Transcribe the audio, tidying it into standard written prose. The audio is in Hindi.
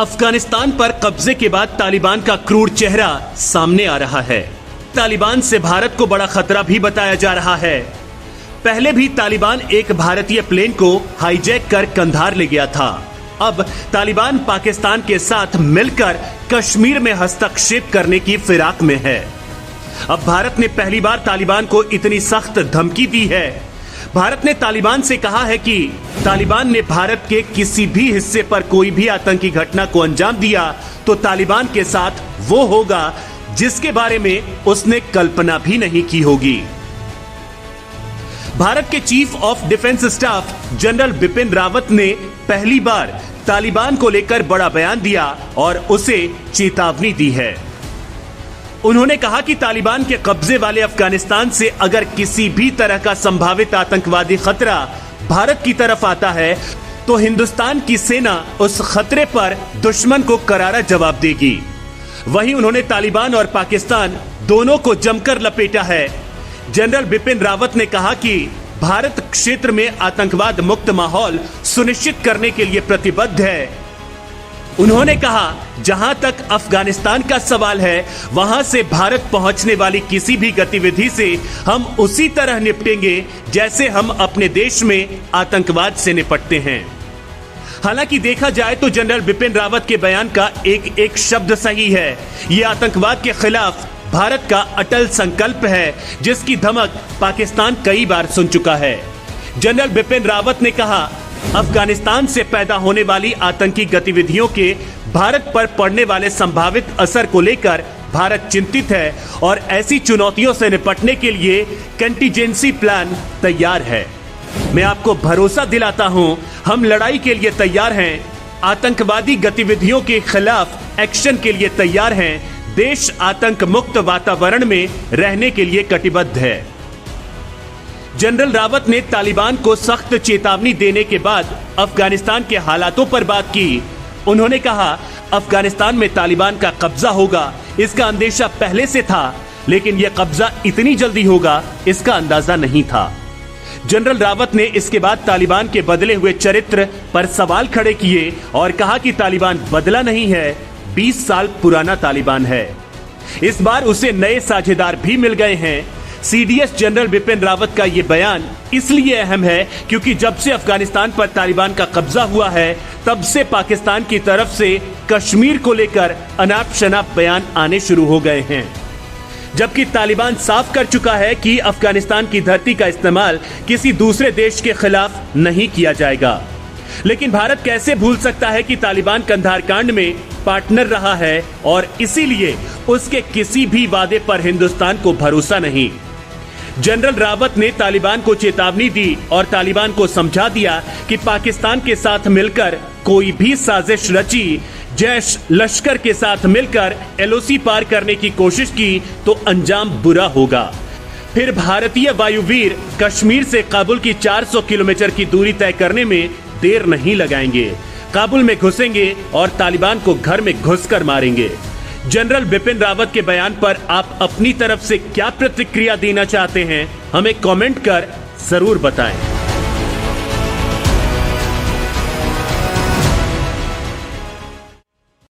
अफगानिस्तान पर कब्जे के बाद तालिबान का क्रूर चेहरा सामने आ रहा है। तालिबान से भारत को बड़ा खतरा भी बताया जा रहा है। पहले भी तालिबान एक भारतीय प्लेन को हाईजैक कर कंधार ले गया था। अब तालिबान पाकिस्तान के साथ मिलकर कश्मीर में हस्तक्षेप करने की फिराक में है। अब भारत ने पहली बार तालिबान को इतनी सख्त धमकी दी है। भारत ने तालिबान से कहा है कि तालिबान ने भारत के किसी भी हिस्से पर कोई भी आतंकी घटना को अंजाम दिया तो तालिबान के साथ वो होगा जिसके बारे में उसने कल्पना भी नहीं की होगी। भारत के chief of defence staff general Bipin Rawat ने पहली बार तालिबान को लेकर बड़ा बयान दिया और उसे चेतावनी दी है। उन्होंने कहा कि तालिबान के कब्जे वाले अफगानिस्तान से अगर किसी भी तरह का संभावित आतंकवादी खतरा भारत की तरफ आता है तो हिंदुस्तान की सेना उस खतरे पर दुश्मन को करारा जवाब देगी। वहीं उन्होंने तालिबान और पाकिस्तान दोनों को जमकर लपेटा है। जनरल बिपिन रावत ने कहा कि भारत क्षेत्र में आतंकवाद मुक्त माहौल सुनिश्चित करने के लिए प्रतिबद्ध है। उन्होंने कहा जहां तक अफगानिस्तान का सवाल है वहां से भारत पहुंचने वाली किसी भी गतिविधि से हम उसी तरह निपटेंगे जैसे हम अपने देश में आतंकवाद से निपटते हैं। हालांकि देखा जाए तो जनरल बिपिन रावत के बयान का एक एक शब्द सही है। यह आतंकवाद के खिलाफ भारत का अटल संकल्प है जिसकी धमक पाकिस्तान कई बार सुन चुका है। जनरल बिपिन रावत ने कहा अफगानिस्तान से पैदा होने वाली आतंकी गतिविधियों के भारत पर पड़ने वाले संभावित असर को लेकर भारत चिंतित है और ऐसी चुनौतियों से निपटने के लिए कंटीजेंसी प्लान तैयार है। मैं आपको भरोसा दिलाता हूं, हम लड़ाई के लिए तैयार हैं, आतंकवादी गतिविधियों के खिलाफ एक्शन के लिए तैयार हैं, देश आतंक मुक्त वातावरण में रहने के लिए कटिबद्ध है। जनरल रावत ने तालिबान को सख्त चेतावनी देने के बाद अफगानिस्तान के हालातों पर बात की। उन्होंने कहा अफगानिस्तान में तालिबान का कब्जा होगा इसका अंदेशा पहले से था, लेकिन यह कब्जा इतनी जल्दी होगा इसका अंदाजा नहीं था। जनरल रावत ने इसके बाद तालिबान के बदले हुए चरित्र पर सवाल खड़े किए और कहा कि तालिबान बदला नहीं है, 20 साल पुराना तालिबान है। इस बार उसे नए साझेदार भी मिल गए हैं। सीडीएस जनरल बिपिन रावत का ये बयान इसलिए अहम है क्योंकि जब से अफगानिस्तान पर तालिबान का कब्जा हुआ है तब से पाकिस्तान की तरफ से कश्मीर को लेकर अनाप शनाप बयान आने शुरू हो गए हैं, जबकि तालिबान साफ कर चुका है कि अफगानिस्तान की धरती का इस्तेमाल किसी दूसरे देश के खिलाफ नहीं किया जाएगा। लेकिन भारत कैसे भूल सकता है कि तालिबान कंधार कांड में पार्टनर रहा है और इसीलिए उसके किसी भी वादे पर हिंदुस्तान को भरोसा नहीं। जनरल रावत ने तालिबान को चेतावनी दी और तालिबान को समझा दिया कि पाकिस्तान के साथ मिलकर कोई भी साजिश रची, जैश लश्कर के साथ मिलकर एलओसी पार करने की कोशिश की तो अंजाम बुरा होगा। फिर भारतीय वायुवीर कश्मीर से काबुल की 400 किलोमीटर की दूरी तय करने में देर नहीं लगाएंगे, काबुल में घुसेंगे और तालिबान को घर में घुसकर मारेंगे। जनरल बिपिन रावत के बयान पर आप अपनी तरफ से क्या प्रतिक्रिया देना चाहते हैं, हमें कमेंट कर जरूर बताएं।